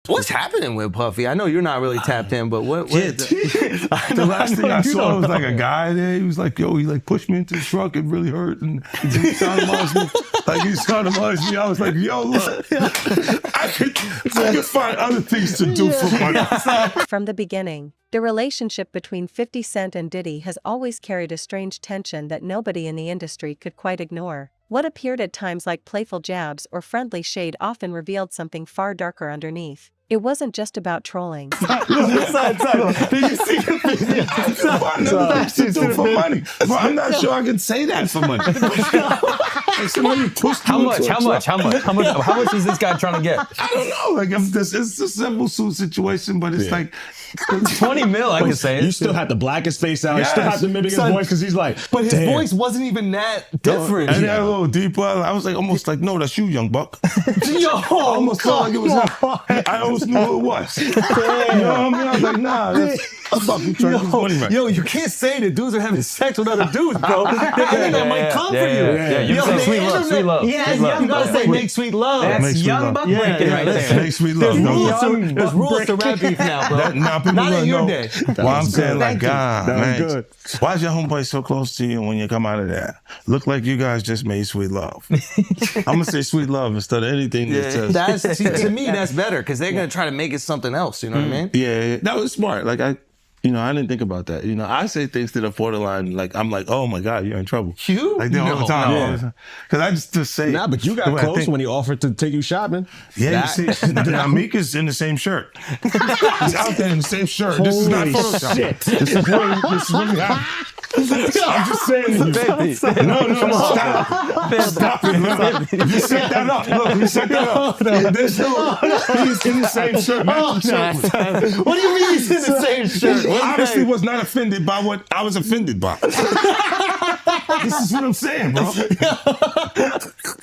What's happening with Puffy? I know you're not really tapped in, but what the last thing I saw was like a guy there. He was like, yo, he like pushed me into the truck. It really hurt. And he sodomized me. Like he sodomized me. I was like, yo, look, I could find other things to do for money. From the beginning, the relationship between 50 Cent and Diddy has always carried a strange tension that nobody in the industry could quite ignore. What appeared at times like playful jabs or friendly shade often revealed something far darker underneath. It wasn't just about trolling. Did you see the video? Do for money. Bro, I'm not sure I can say that for money. Like somebody pushed How much is this guy trying to get? I don't know. Like it's a simple suit situation, but it's like 20 mil, I can say it. You still have to black his face out. Yes. You still have to mimic his voice because he's like, But his damn. voice wasn't even that different. And then a little deeper. I was like, almost like, no, that's you, young buck. Yo, I almost felt like it was him. I almost knew who it was. You know what I mean? I was like, nah, that's Buck. You trying to get money right. Yo, you can't say that dudes are having sex with other dudes, bro. The internet might come for you. Yeah, you say sweet love, sweet love. Yeah, Sweet love. you gotta say make sweet love. Make That's sweet young love. buck breaking right there. Make sweet love. There's rules to rap beef now, bro. Now people Not gonna in your know. day. Well, I'm saying like, God, That was man, good. why is your homeboy so close to you when you come out of there? Look like you guys just made sweet love. I'm gonna say sweet love instead of anything that says. To me, that's better because they're gonna try to make it something else. You know what I mean? Yeah, that was smart. Like I didn't think about that. I say things that are borderline. Like I'm like, oh my God, you're in trouble. You? Like all the time. Because I just say. Nah, but you got close when he offered to take you shopping. Yeah, you see, Meek is in the same shirt. He's out there in the same shirt. This is not Photoshop. Shit. This is really happening. I'm just saying to you. No, stop it, man. You set that up. Look, you set that up. He's in the same shirt. What do you mean he's in the same shirt? Obviously was not offended by what I was offended by. This is what I'm saying, bro.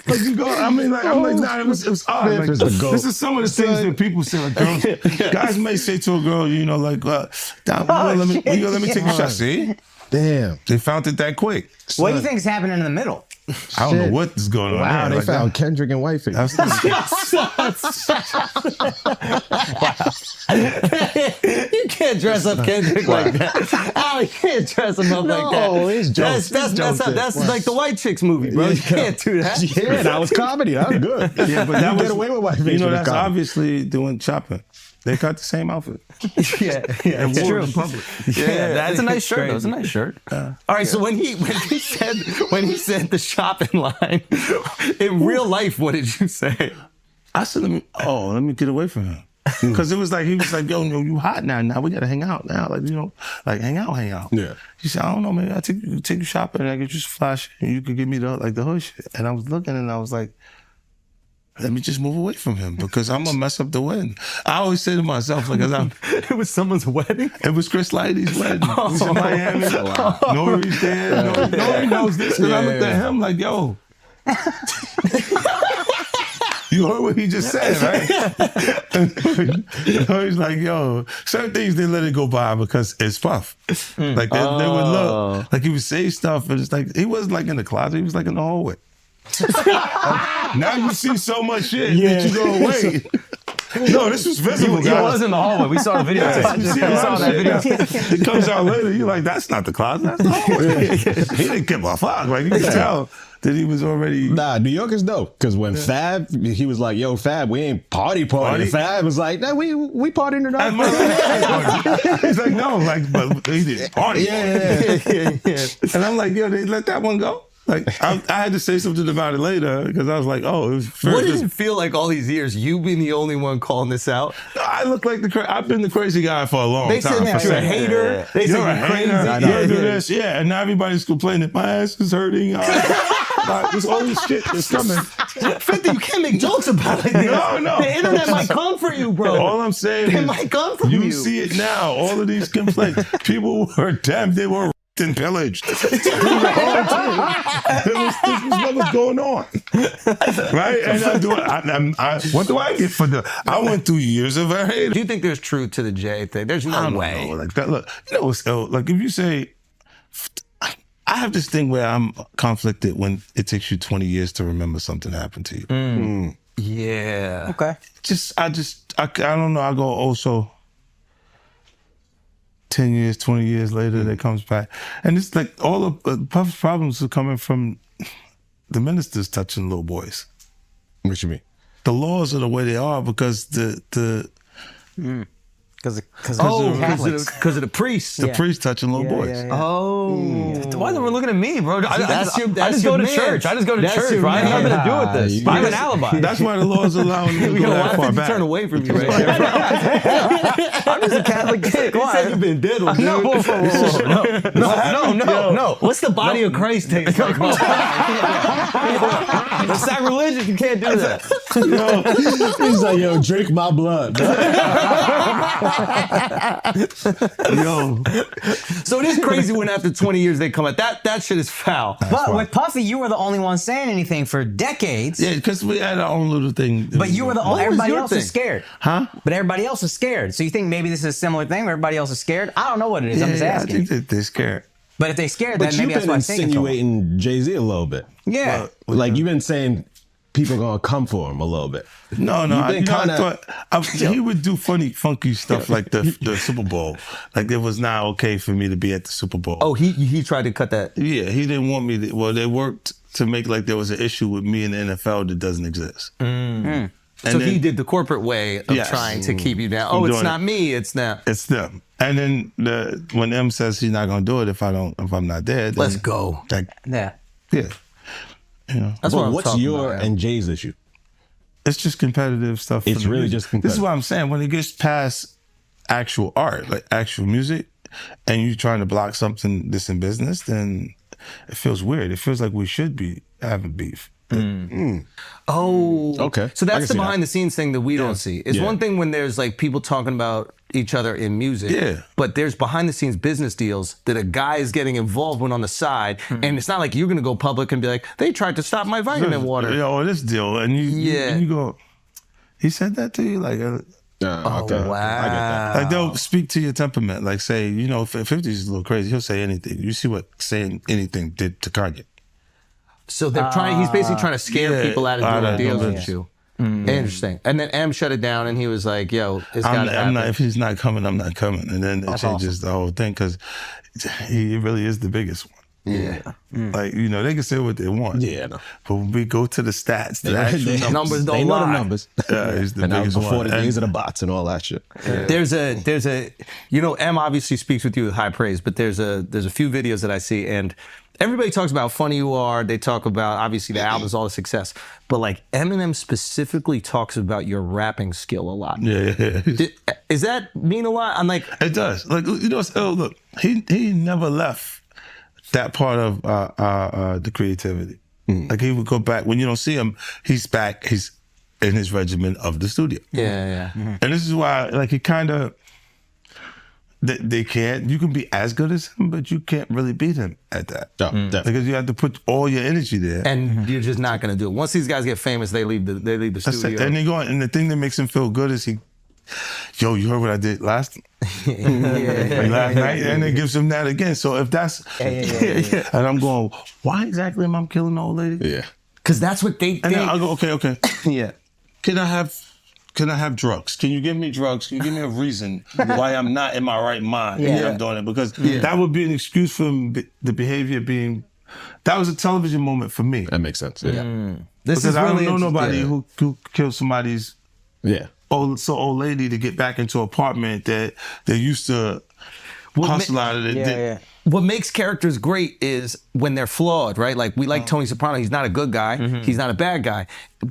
Like you go, I'm like, nah, it was odd. Like, this is some of the things that people say. Like, girls, guys may say to a girl, like, let me take a shot. See? Damn. They found it that quick. What do you think is happening in the middle? I don't know what is going on. Wow, there. they found Kendrick and Wifey. You can't dress up Kendrick like that. Oh, you can't dress him up like that. No, it's jokes. That's like the White Chicks movie, bro. You can't do that. Yeah, that was comedy. That was good. Yeah, but that get away with Wifey. That's obviously doing shopping. They got the same outfit. Yeah, and it's wore true. it in public. Yeah, That's a nice shirt. That was a nice shirt. All right, so when he said the shopping line in real life, what did you say? I said, let me get away from him. Because it was like, he was like, yo, you hot now. Now we got to hang out now. Like, hang out. Yeah. He said, I don't know, maybe I'll take you shopping and I get you some flash and you could give me the hood shit. And I was looking and I was like, let me just move away from him because I'm going to mess up the wedding. I always say to myself, like, it was someone's wedding? It was Chris Lighty's wedding. He's in Miami. Nori's there. Nori knows this because I looked at him like, yo. You heard what he just said, right? He's like, yo, certain things they let it go by because it's Puff. Like they would look, like he would say stuff, and it's like he wasn't like in the closet, he was like in the hallway. Now you see so much shit that you go, wait. No, this was visible, guys. He was in the hallway. We saw the video. You see a lot of shit. It comes out later. You're like, that's not the closet. That's the hallway. He didn't give a fuck. Like, you could tell that he was already... Nah, New York is dope. Because when Fab, he was like, yo, Fab, we ain't party. Fab was like, nah, we partying tonight. He's like, no, like, but he didn't party. Yeah. And I'm like, yo, they let that one go? Like, I had to say something about it later because I was like, oh, it was fair. What did it feel like all these years, you being the only one calling this out? I look like I've been the crazy guy for a long time. They said you're a hater. They said you're crazy. You do this, yeah. And now everybody's complaining, my ass is hurting. This all this shit is coming. 50, you can't make jokes about it. No. The internet might come for you, bro. All I'm saying it is, might come from you. You see it now. All of these complaints. People were damned. They were and pillaged. This was what was going on, right? And what do I get for I went through years of a hate. Do you think there's truth to the Jay thing? There's no way. Like that. Look, like if you say, I have this thing where I'm conflicted when it takes you 20 years to remember something happened to you. Yeah. Okay. I don't know. I go also 10 years, 20 years later, that comes back. And it's like all of Puff's problems are coming from the ministers touching little boys. What you mean? The laws are the way they are because the Because Because of the priests. the priest touching little boys. Oh. Why are we looking at me, bro? I That's just go to man. church. I just go to That's church, your right? I have man. nothing to do with this. I have an alibi. That's why the laws allow them to We go got a that lot far of back. turn away from you right there. I'm just a Catholic kid. Come You said you've on. been diddled, dude. No, no. What's the body of Christ taste like? That's sacrilegious. You can't do that. He's like, yo, drink my blood. Yo, So it is crazy when after 20 years they come out. That shit is foul. But with Puffy, you were the only one saying anything for decades. yeah, because we had our own little thing. But you were the only. was Everybody your else thing? was scared. Huh? But everybody else is scared. So you think maybe this is a similar thing where everybody else is scared? I don't know what it is. I'm just I asking. think that they're scared. But if they're scared, But then you've maybe that's been why it's taking so long. insinuating Jay-Z a little bit. Yeah. Like, you've been saying people gonna come for him a little bit. No, You've I been kinda- thought he would do funky stuff like the Super Bowl. Like it was not okay for me to be at the Super Bowl. Oh, he tried to cut that. Yeah, he didn't want me to. Well, they worked to make like there was an issue with me in the NFL that doesn't exist. And So he then- did the corporate way of Yes. trying to keep you down. I'm Oh, it's doing not it. me. It's not. It's them. And then when M says he's not gonna do it if I'm not there, then Let's go. Like, Yeah. yeah, you know, That's But what I'm what's talking your about. and Jay's issue? it's just competitive stuff. It's for the really music. just This is competitive. what I'm saying. When it gets past actual art, like actual music, and you're trying to block something that's in business, then it feels weird. It feels like we should be having beef. Oh, Okay. So I can that's the see behind the scenes thing that we don't see. It's Yeah. one thing when there's like people talking about each other in music, Yeah. but there's behind the scenes business deals that a guy is getting involved with on the side, and it's not like you're gonna go public and be like, they tried to stop my vitamin water. You know, this deal, and Yeah. you go, he said that to you, like. Okay. wow. I get that. Like they'll speak to your temperament. Like say, you know, 50's a little crazy. He'll say anything. You see what saying anything did to Kanye. So they're trying. He's basically trying to scare Yeah, people out of out doing of deals doing with it. you. Interesting. And then M shut it down, and he was like, "Yo, it's got to I'm happen." not. If he's not coming, I'm not coming. And then it changes the whole thing because he really is the biggest one. Yeah. Like you know, they can say what they want. Yeah, no. But when we go to the stats, the actual Numbers don't They know the lie. numbers. he's the And that was biggest before one. the days And- of the bots and all that shit. There's a you know, M obviously speaks with you with high praise, but there's a few videos that I see, and everybody talks about how funny you are. They talk about obviously the albums, all the success, but like Eminem specifically talks about your rapping skill a lot. yeah. Is that mean a lot? I'm like, It does. Like you know, look, he never left that part of the creativity. Like he would go back when you don't see him. He's back. He's in his regimen of the studio. yeah. And this is why, like, he kind of they can't. You can be as good as him, but you can't really beat him at that. Oh, definitely. Because you have to put all your energy there. And you're just not gonna do it. Once these guys get famous, they leave the That's it. studio. And they go, and the thing that makes him feel good is yo, you heard what I did last like last night, and it gives him that again. So if that's, and I'm going, why exactly am I killing the old lady? Yeah. Because that's what they And think. then I'll go, okay. Yeah. Can I have drugs? Can you give me drugs? Can you give me a reason why I'm not in my right mind? Yeah, I'm doing it because that would be an excuse for the behavior being. That was a television moment for me That makes sense. Yeah. This because is I don't really know nobody interesting. who killed somebody's Yeah. old lady to get back into an apartment that they used to hustle out of. Yeah. What makes characters great is when they're flawed, right? Like we like Tony Soprano. He's not a good guy. He's not a bad guy.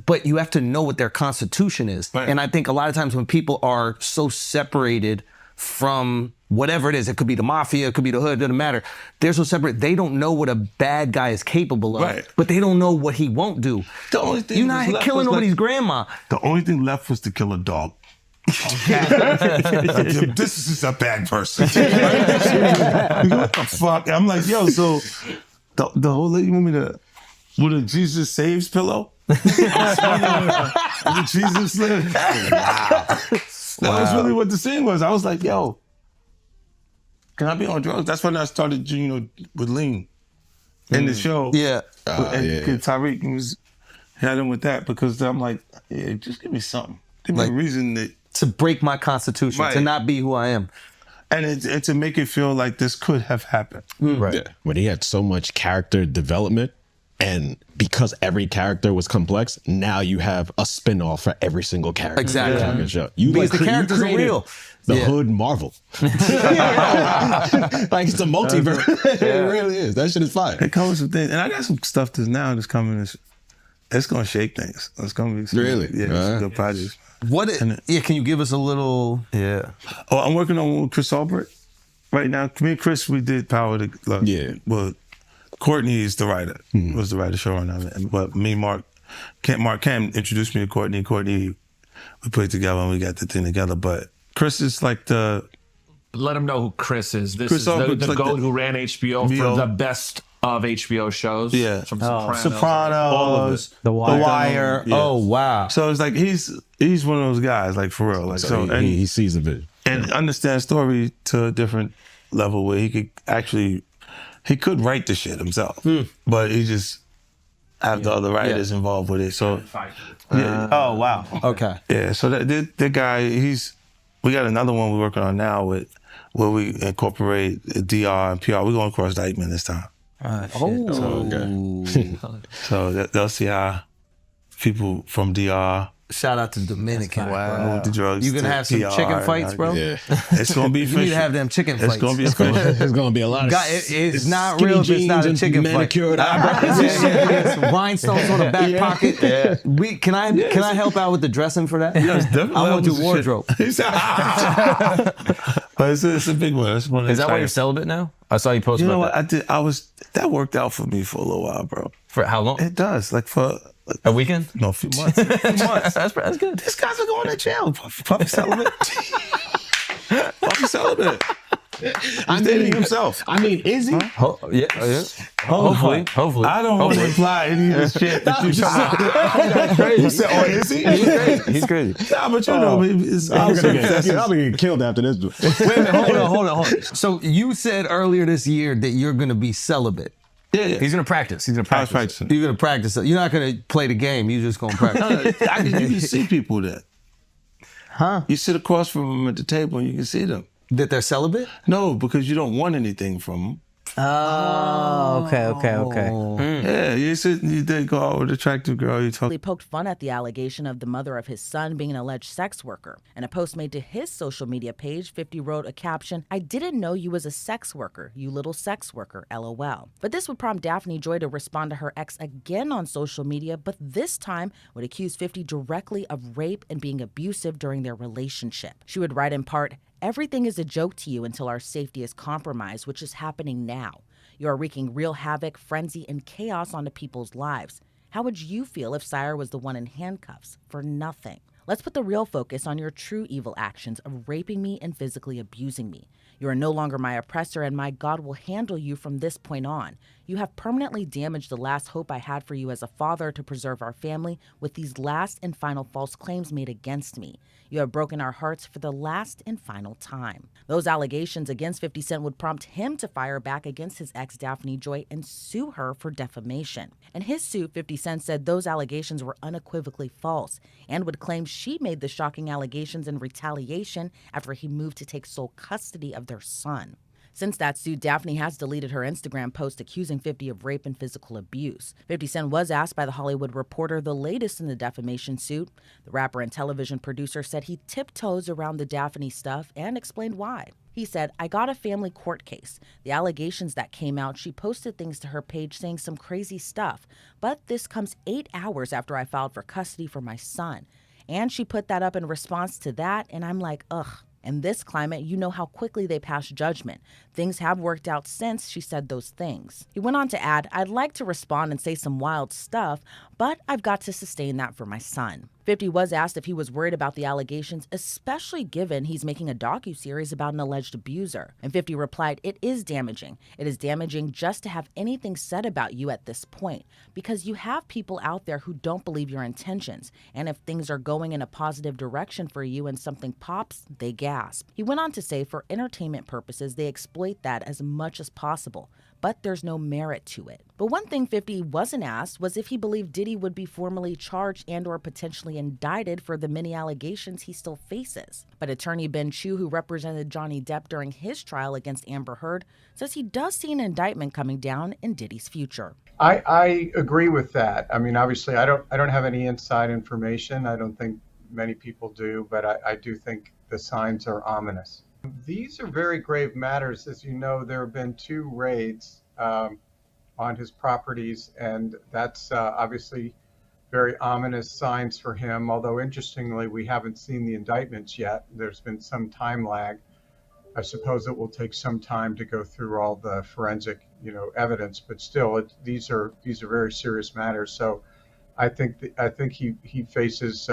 But you have to know what their constitution is. Right. And I think a lot of times when people are so separated from whatever it is, it could be the mafia, it could be the hood, it doesn't matter. They're so separate, they don't know what a bad guy is capable of. Right. But they don't know what he won't do. The only thing You're was not left killing was nobody's like- grandma. The only thing left was to kill a dog. Like, this is a bad person. What the fuck? I'm like, yo, so the whole lady want me to with a Jesus Saves pillow? Jesus lives. Wow. That was really what the scene was. I was like, yo, can I be on drugs? That's when I started, with lean in the show. Yeah. And yeah. Tyreek was Had him with that because I'm like, yeah, just give me something. Give me Like- a reason that, To break my constitution, to Right. not be who I am. and to make it feel like this could have happened. Yeah. When he had so much character development, and because every character was complex, now you have a spin-off for every single character. Exactly. in the fucking show. You Because the you characters are created real. The Yeah. Hood Marvel. Like it's a multiverse. It really is. That shit is fire. It comes with things, and I got some stuff that's coming. It's gonna shake things. It's gonna be Really? yeah, some good projects. Can you give us a little? Yeah. Oh, I'm working on one with Chris Albrecht right now. Me and Chris, we did Power to Love. Yeah. Well, Courtney is the writer. Was the writer showrunner. But me, Mark Cam introduced me to Courtney. Courtney, we put it together and we got the thing together. But Chris is like the. Let him know who Chris is. This Chris is the Albrecht's like goat the- who ran HBO for the best of HBO shows. Yeah. From Sopranos. Sopranos, All of it. The Wire. The Wire. Yeah. Oh wow. So it's like he's one of those guys, like for real. Like So and he sees a vision. and understand story to a different level where he could write the shit himself, but he just have the other writers involved with it. So Oh wow. Okay. yeah, so that guy, we got another one we're working on now where we incorporate DR and PR. We're going across Dykeman this time. So they'll see how people from DR Shout out to Dominican. with the drugs. You gonna to have some PR, chicken fights, bro? Yeah. It's gonna be You need to official. have them chicken It's fights. gonna be official. There's gonna be a lot of It's not skinny real if it's not jeans a and chicken manicured fight. eyebrows. Yes, rhinestones on the back pocket. Yeah. Can I help out with the dressing for that? Yes, definitely. I want to do Levels of wardrobe. shit. But it's a big one. It's one of Is the that why you're exciting- celibate now? I saw you post You know about what? that. That worked out for me for a little while, bro. For how long? It does. Like for A weekend? a few months. That's good. This guy's are going to jail. Puppy celibate. Puppy celibate. He's dating himself. I mean, is he? Yeah. Hopefully. I don't want to imply any of the shit that you said. You said, oh, is he? He's crazy. Nah, but you know, it's I'm gonna get killed after this. Wait a minute, hold on. So you said earlier this year that you're gonna be celibate. Yeah. He's gonna practice. I was practicing. You're gonna practice it. You're not gonna play the game. You're just gonna practice. You can see people that. Huh? You sit across from them at the table and you can see them. That they're celibate? No, because you don't want anything from them. Oh, okay. Yeah, they go out with an attractive girl, you talk. He poked fun at the allegation of the mother of his son being an alleged sex worker. In a post made to his social media page, 50 wrote a caption, "I didn't know you was a sex worker, you little sex worker, LOL." But this would prompt Daphne Joy to respond to her ex again on social media, but this time would accuse 50 directly of rape and being abusive during their relationship. She would write in part, "Everything is a joke to you until our safety is compromised, which is happening now. You are wreaking real havoc, frenzy, and chaos onto people's lives. How would you feel if Sire was the one in handcuffs for nothing? Let's put the real focus on your true evil actions of raping me and physically abusing me. You are no longer my oppressor, and my God will handle you from this point on. You have permanently damaged the last hope I had for you as a father to preserve our family with these last and final false claims made against me. You have broken our hearts for the last and final time." Those allegations against 50 Cent would prompt him to fire back against his ex Daphne Joy and sue her for defamation. In his suit, 50 Cent said those allegations were unequivocally false and would claim she made the shocking allegations in retaliation after he moved to take sole custody of their son. Since that suit, Daphne has deleted her Instagram post accusing 50 of rape and physical abuse. 50 Cent was asked by The Hollywood Reporter the latest in the defamation suit. The rapper and television producer said he tiptoes around the Daphne stuff and explained why. He said, "I got a family court case. The allegations that came out, she posted things to her page saying some crazy stuff. But this comes 8 hours after I filed for custody for my son. And she put that up in response to that, and I'm like, ugh. In this climate, you know how quickly they pass judgment. Things have worked out since she said those things." He went on to add, "I'd like to respond and say some wild stuff, but I've got to sustain that for my son." 50 was asked if he was worried about the allegations, especially given he's making a docuseries about an alleged abuser. And 50 replied, "It is damaging. It is damaging just to have anything said about you at this point, because you have people out there who don't believe your intentions. And if things are going in a positive direction for you and something pops, they gasp." He went on to say for entertainment purposes, they exploit that as much as possible. but there's no merit to it. But one thing 50 wasn't asked was if he believed Diddy would be formally charged and or potentially indicted for the many allegations he still faces. But attorney Ben Chu, who represented Johnny Depp during his trial against Amber Heard, says he does see an indictment coming down in Diddy's future. I agree with that. I mean, obviously, I don't have any inside information. I don't think many people do, but I do think the signs are ominous. These are very grave matters. As you know, there have been 2 raids on his properties, and that's obviously very ominous signs for him. Although, interestingly, we haven't seen the indictments yet. There's been some time lag. I suppose it will take some time to go through all the forensic, evidence, but still, these are very serious matters. So, I think he faces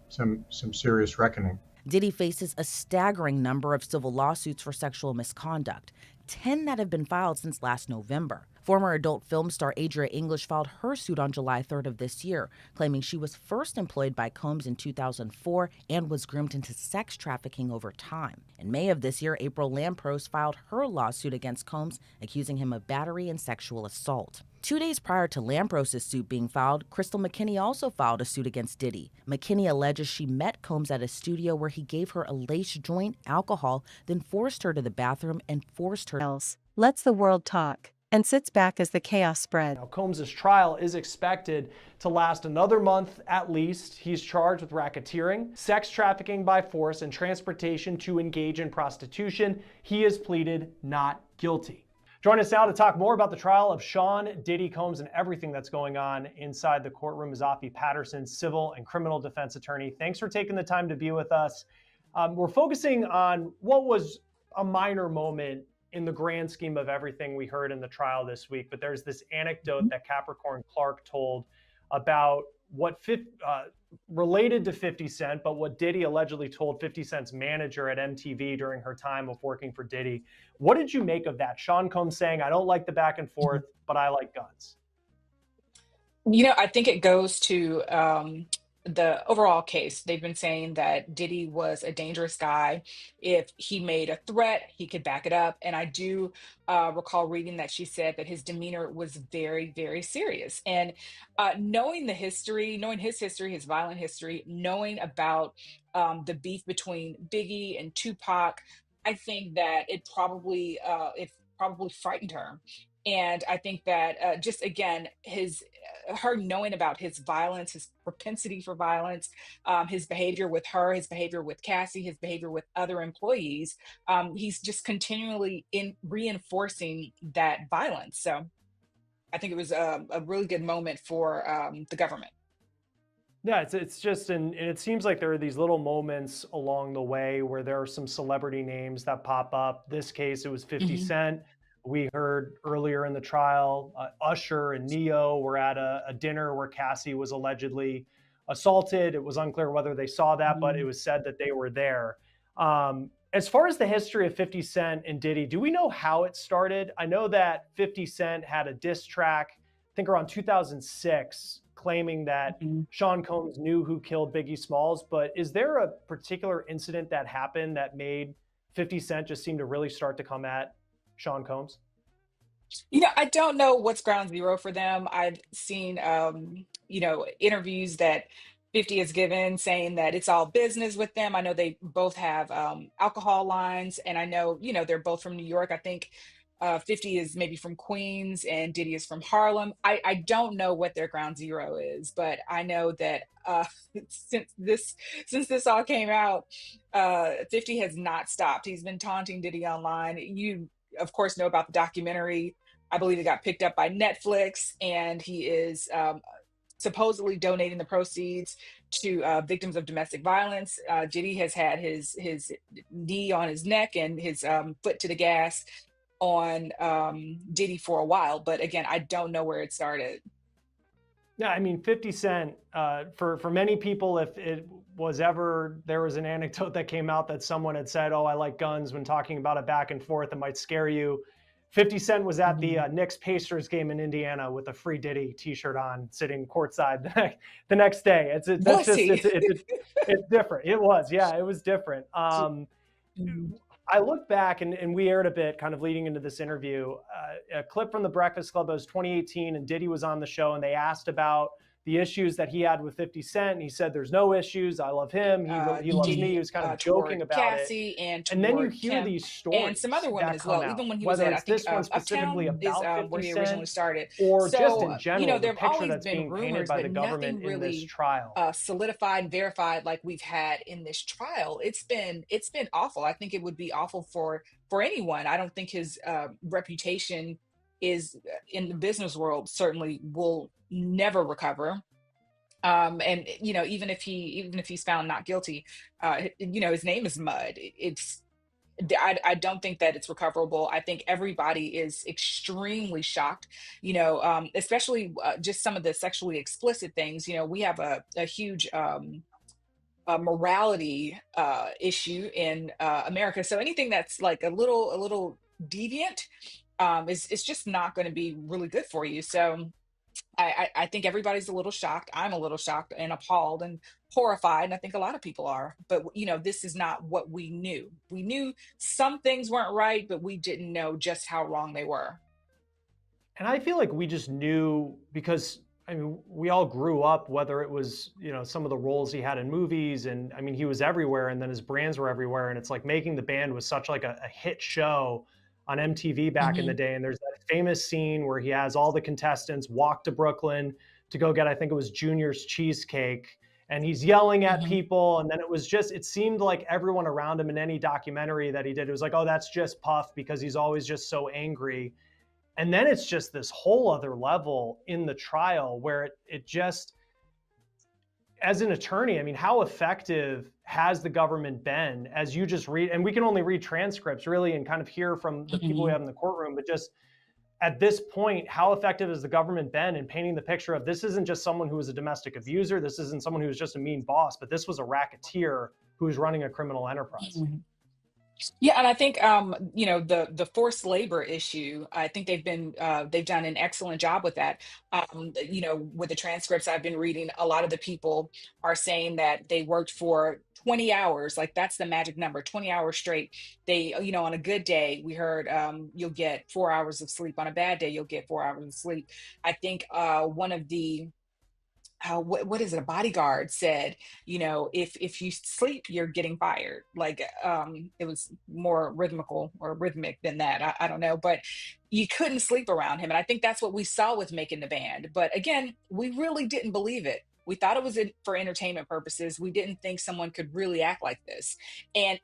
some serious reckoning. Diddy faces a staggering number of civil lawsuits for sexual misconduct, 10 that have been filed since last November. Former adult film star Adria English filed her suit on July 3rd of this year, claiming she was first employed by Combs in 2004 and was groomed into sex trafficking over time. In May of this year, April Lampros filed her lawsuit against Combs, accusing him of battery and sexual assault. 2 days prior to Lampros' suit being filed, Crystal McKinney also filed a suit against Diddy. McKinney alleges she met Combs at a studio where he gave her a lace joint, alcohol, then forced her to the bathroom and forced her. Lets the world talk and sits back as the chaos spreads. Now, Combs' trial is expected to last another month at least. He's charged with racketeering, sex trafficking by force, and transportation to engage in prostitution. He has pleaded not guilty. Join us now to talk more about the trial of Sean Diddy Combs and everything that's going on inside the courtroom is Afi Patterson, civil and criminal defense attorney. Thanks for taking the time to be with us. We're focusing on what was a minor moment in the grand scheme of everything we heard in the trial this week, but there's this anecdote that Capricorn Clark told about what related to 50 Cent, but what Diddy allegedly told 50 Cent's manager at MTV during her time of working for Diddy. What did you make of that? Sean Combs saying, I don't like the back and forth, but I like guns. I think it goes to the overall case. They've been saying that Diddy was a dangerous guy. If he made a threat, he could back it up. And I do recall reading that she said that his demeanor was very, very serious. And knowing his history, his violent history, knowing about the beef between Biggie and Tupac, I think that it probably frightened her. And I think that just again, her knowing about his violence, his propensity for violence, his behavior with her, his behavior with Cassie, his behavior with other employees, he's just continually reinforcing that violence. So I think it was a really good moment for the government. Yeah, it's just, and it seems like there are these little moments along the way where there are some celebrity names that pop up. This case, it was 50 Cent. We heard earlier in the trial, Usher and Neo were at a dinner where Cassie was allegedly assaulted. It was unclear whether they saw that, but it was said that they were there. As far as the history of 50 Cent and Diddy, do we know how it started? I know that 50 Cent had a diss track, I think around 2006, claiming that Sean Combs knew who killed Biggie Smalls. But is there a particular incident that happened that made 50 Cent just seem to really start to come at Sean Combs? I don't know what's ground zero for them. I've seen, interviews that 50 has given saying that it's all business with them. I know they both have alcohol lines, and I know, they're both from New York. I think 50 is maybe from Queens and Diddy is from Harlem. I don't know what their ground zero is, but I know that since this all came out, 50 has not stopped. He's been taunting Diddy online. You, of course, know about the documentary. I believe it got picked up by Netflix, and he is supposedly donating the proceeds to victims of domestic violence. Diddy has had his knee on his neck and his foot to the gas on Diddy for a while. But again, I don't know where it started. Yeah, I mean, 50 Cent, for many people, if it was ever, there was an anecdote that came out that someone had said, oh, I like guns when talking about it back and forth, it might scare you. 50 Cent was at the Knicks Pacers game in Indiana with a free Diddy t-shirt on, sitting courtside the next day. It's different. It was, yeah, it was different. I look back and we aired a bit kind of leading into this interview, a clip from the Breakfast Club. It was 2018 and Diddy was on the show and they asked about the issues that he had with 50 Cent. And he said, there's no issues. I love him. He loves me. He was kind of joking about Cassie it. And then you hear Kim these stories and some other women as well. Even when he was whether at, I it's think, this one specifically Uptown about is where 50 he Cent, originally started. or So, just in general, you know, the there have picture always that's been being painted rumors, by but the nothing government in really this trial. solidified and verified like we've had in this trial. It's been awful. I think it would be awful for anyone. I don't think his reputation is in the business world certainly will never recover. And you know, even if he's found not guilty, you know, his name is mud. I don't think that it's recoverable. I think everybody is extremely shocked, you know, especially just some of the sexually explicit things. You know, we have a huge morality issue in America. So anything that's like a little deviant is just not going to be really good for you. So I think everybody's a little shocked. I'm a little shocked and appalled and horrified, and I think a lot of people are. But you know, this is not what we knew. We knew some things weren't right, but we didn't know just how wrong they were. And I feel like we just knew because I mean, we all grew up, whether it was, you know, some of the roles he had in movies, and I mean, he was everywhere, and then his brands were everywhere, and it's like Making the Band was such like a hit show on MTV back in the day. And there's that famous scene where he has all the contestants walk to Brooklyn to go get, I think it was Junior's cheesecake, and he's yelling at people. And then it seemed like everyone around him in any documentary that he did, it was like, oh, that's just Puff because he's always just so angry. And then it's just this whole other level in the trial where it just, as an attorney, I mean, how effective has the government been, as you just read, and we can only read transcripts really and kind of hear from the people we have in the courtroom, but just at this point, how effective has the government been in painting the picture of this isn't just someone who was a domestic abuser, this isn't someone who was just a mean boss, but this was a racketeer who was running a criminal enterprise. Yeah, and I think you know, the forced labor issue. I think they've done an excellent job with that. You know, with the transcripts I've been reading, a lot of the people are saying that they worked for 20 hours. Like that's the magic number, 20 hours straight. They, you know, on a good day, we heard you'll get 4 hours of sleep. On a bad day, you'll get 4 hours of sleep. I think one of the what is it? A bodyguard said, you know, if you sleep, you're getting fired. Like it was more rhythmic than that. I don't know, but you couldn't sleep around him, and I think that's what we saw with Making the Band. But again, we really didn't believe it. We thought it was for entertainment purposes. We didn't think someone could really act like this, and